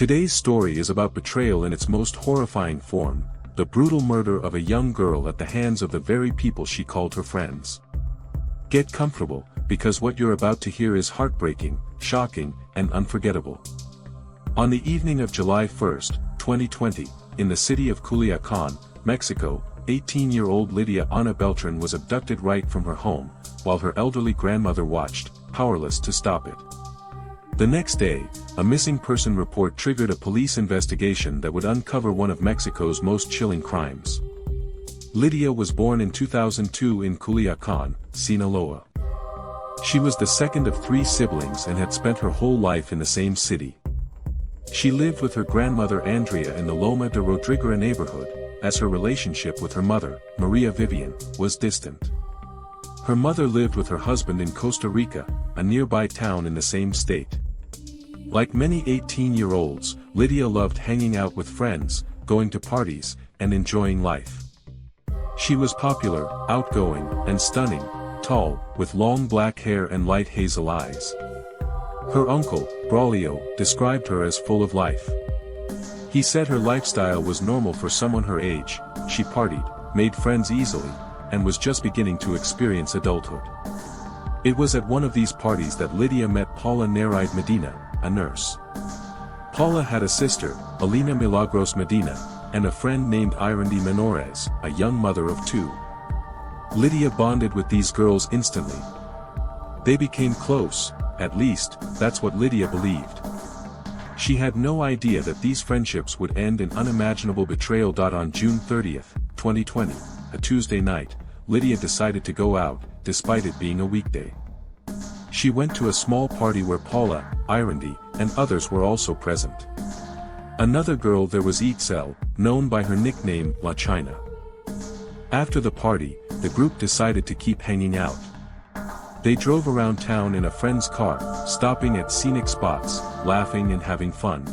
Today's story is about betrayal in its most horrifying form, the brutal murder of a young girl at the hands of the very people she called her friends. Get comfortable, because what you're about to hear is heartbreaking, shocking, and unforgettable. On the evening of July 1, 2020, in the city of Culiacán, Mexico, 18-year-old Lidia Ana Beltrán was abducted right from her home, while her elderly grandmother watched, powerless to stop it. The next day, a missing person report triggered a police investigation that would uncover one of Mexico's most chilling crimes. Lidia was born in 2002 in Culiacán, Sinaloa. She was the second of 3 siblings and had spent her whole life in the same city. She lived with her grandmother Andrea in the Loma de Rodriguera neighborhood, as her relationship with her mother, Maria Vivian, was distant. Her mother lived with her husband in Costa Rica, a nearby town in the same state. Like many 18-year-olds, Lidia loved hanging out with friends, going to parties, and enjoying life. She was popular, outgoing, and stunning, tall, with long black hair and light hazel eyes. Her uncle, Braulio, described her as full of life. He said her lifestyle was normal for someone her age. She partied, made friends easily, and was just beginning to experience adulthood. It was at one of these parties that Lidia met Paula Nereid Medina, a nurse. Paula had a sister, Elena Milagros Medina, and a friend named Irandy Menores, a young mother of 2. Lidia bonded with these girls instantly. They became close, at least, that's what Lidia believed. She had no idea that these friendships would end in unimaginable betrayal. On June 30, 2020, a Tuesday night, Lidia decided to go out, despite it being a weekday. She went to a small party where Paula, Irandy, and others were also present. Another girl there was Itzel, known by her nickname La China. After the party, the group decided to keep hanging out. They drove around town in a friend's car, stopping at scenic spots, laughing and having fun.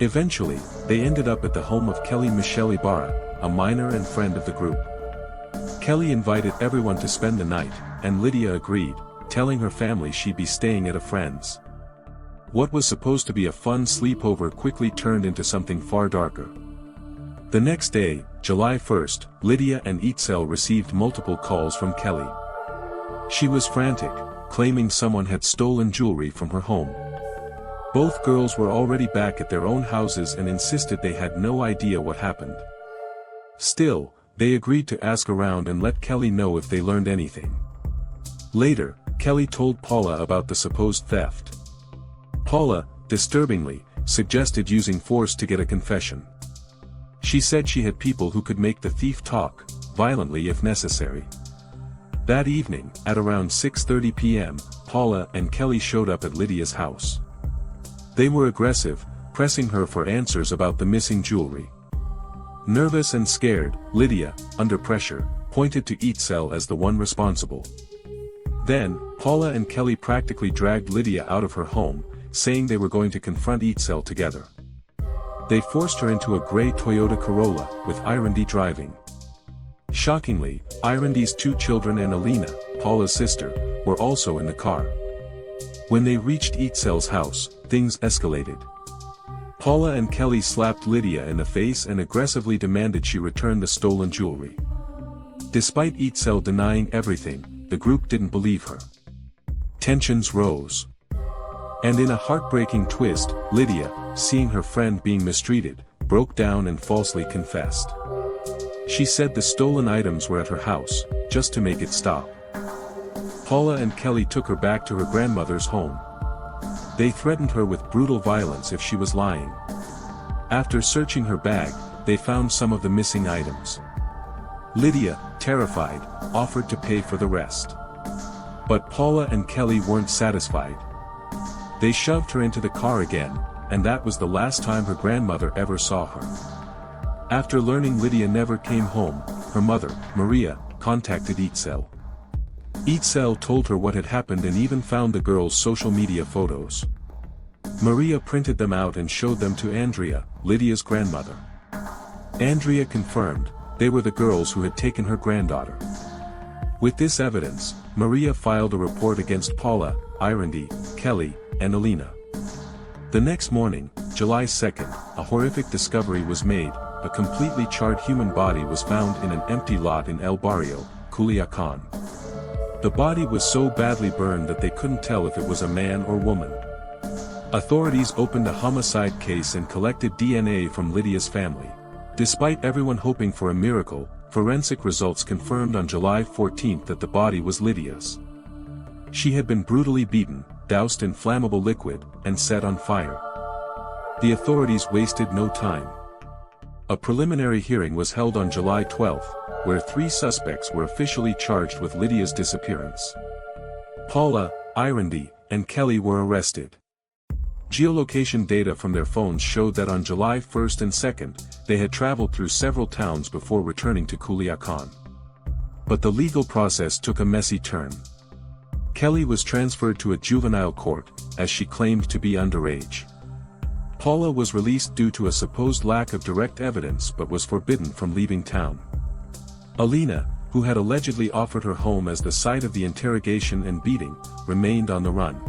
Eventually, they ended up at the home of Kelly Michelle Ibarra, a minor and friend of the group. Kelly invited everyone to spend the night, and Lidia agreed, telling her family she'd be staying at a friend's. What was supposed to be a fun sleepover quickly turned into something far darker. The next day, July 1, Lidia and Itzel received multiple calls from Kelly. She was frantic, claiming someone had stolen jewelry from her home. Both girls were already back at their own houses and insisted they had no idea what happened. Still, they agreed to ask around and let Kelly know if they learned anything. Later, Kelly told Paula about the supposed theft. Paula, disturbingly, suggested using force to get a confession. She said she had people who could make the thief talk, violently if necessary. That evening, at around 6:30 p.m., Paula and Kelly showed up at Lidia's house. They were aggressive, pressing her for answers about the missing jewelry. Nervous and scared, Lidia, under pressure, pointed to Itzel as the one responsible. Then, Paula and Kelly practically dragged Lidia out of her home, saying they were going to confront Itzel together. They forced her into a gray Toyota Corolla, with Irandy driving. Shockingly, Irandy's 2 children and Elena, Paula's sister, were also in the car. When they reached Itzel's house, things escalated. Paula and Kelly slapped Lidia in the face and aggressively demanded she return the stolen jewelry. Despite Itzel denying everything, the group didn't believe her. Tensions rose. And in a heartbreaking twist, Lidia, seeing her friend being mistreated, broke down and falsely confessed. She said the stolen items were at her house, just to make it stop. Paula and Kelly took her back to her grandmother's home. They threatened her with brutal violence if she was lying. After searching her bag, they found some of the missing items. Lidia, terrified, offered to pay for the rest. But Paula and Kelly weren't satisfied. They shoved her into the car again, and that was the last time her grandmother ever saw her. After learning Lidia never came home, her mother, Maria, contacted Itzel. Itzel told her what had happened and even found the girls' social media photos. Maria printed them out and showed them to Andrea, Lidia's grandmother. Andrea confirmed, they were the girls who had taken her granddaughter. With this evidence, Maria filed a report against Paula, Irandy, Kelly, and Elena. The next morning, July 2nd, a horrific discovery was made. A completely charred human body was found in an empty lot in El Barrio, Culiacán. The body was so badly burned that they couldn't tell if it was a man or woman. Authorities opened a homicide case and collected DNA from Lidia's family. Despite everyone hoping for a miracle, forensic results confirmed on July 14 that the body was Lidia's. She had been brutally beaten, doused in flammable liquid, and set on fire. The authorities wasted no time. A preliminary hearing was held on July 12, where 3 suspects were officially charged with Lidia's disappearance. Paula, Irandy, and Kelly were arrested. Geolocation data from their phones showed that on July 1st and 2nd, they had traveled through several towns before returning to Culiacán. But the legal process took a messy turn. Kelly was transferred to a juvenile court, as she claimed to be underage. Paula was released due to a supposed lack of direct evidence but was forbidden from leaving town. Alina, who had allegedly offered her home as the site of the interrogation and beating, remained on the run.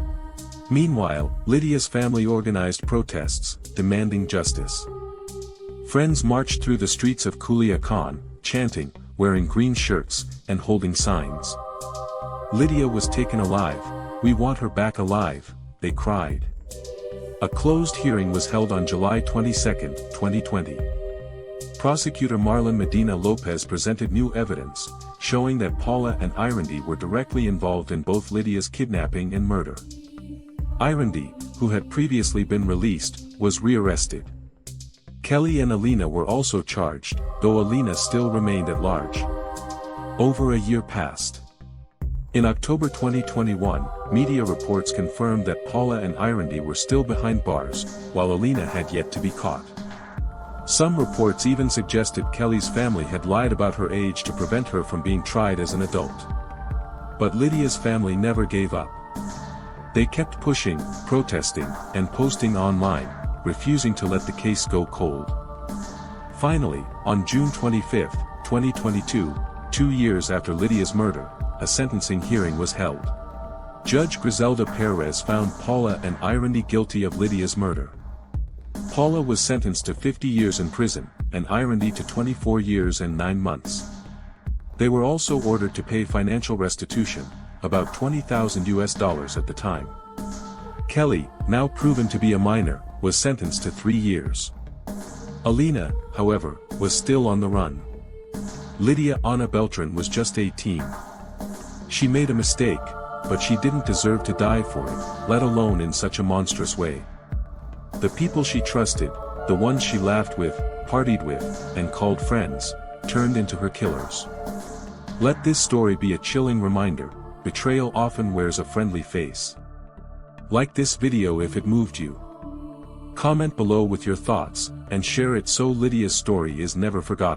Meanwhile, Lidia's family organized protests, demanding justice. Friends marched through the streets of Culiacán, chanting, wearing green shirts, and holding signs. Lidia was taken alive, we want her back alive, they cried. A closed hearing was held on July 22, 2020. Prosecutor Marlon Medina Lopez presented new evidence, showing that Paula and Irandy were directly involved in both Lidia's kidnapping and murder. Irandy, who had previously been released, was rearrested. Kelly and Alina were also charged, though Alina still remained at large. Over a year passed. In October 2021, media reports confirmed that Paula and Irandy were still behind bars, while Alina had yet to be caught. Some reports even suggested Kelly's family had lied about her age to prevent her from being tried as an adult. But Lidia's family never gave up. They kept pushing, protesting, and posting online, refusing to let the case go cold. Finally, on June 25, 2022, 2 years after Lidia's murder, a sentencing hearing was held. Judge Griselda Perez found Paula and Irandy guilty of Lidia's murder. Paula was sentenced to 50 years in prison, and Irandy to 24 years and 9 months. They were also ordered to pay financial restitution, about $20,000 at the time. Kelly, now proven to be a minor, was sentenced to 3 years. Alina, however, was still on the run. Lidia Ana Beltrán was just 18. She made a mistake, but she didn't deserve to die for it, let alone in such a monstrous way. The people she trusted, the ones she laughed with, partied with, and called friends, turned into her killers. Let this story be a chilling reminder: betrayal often wears a friendly face. Like this video if it moved you. Comment below with your thoughts, and share it so Lidia's story is never forgotten.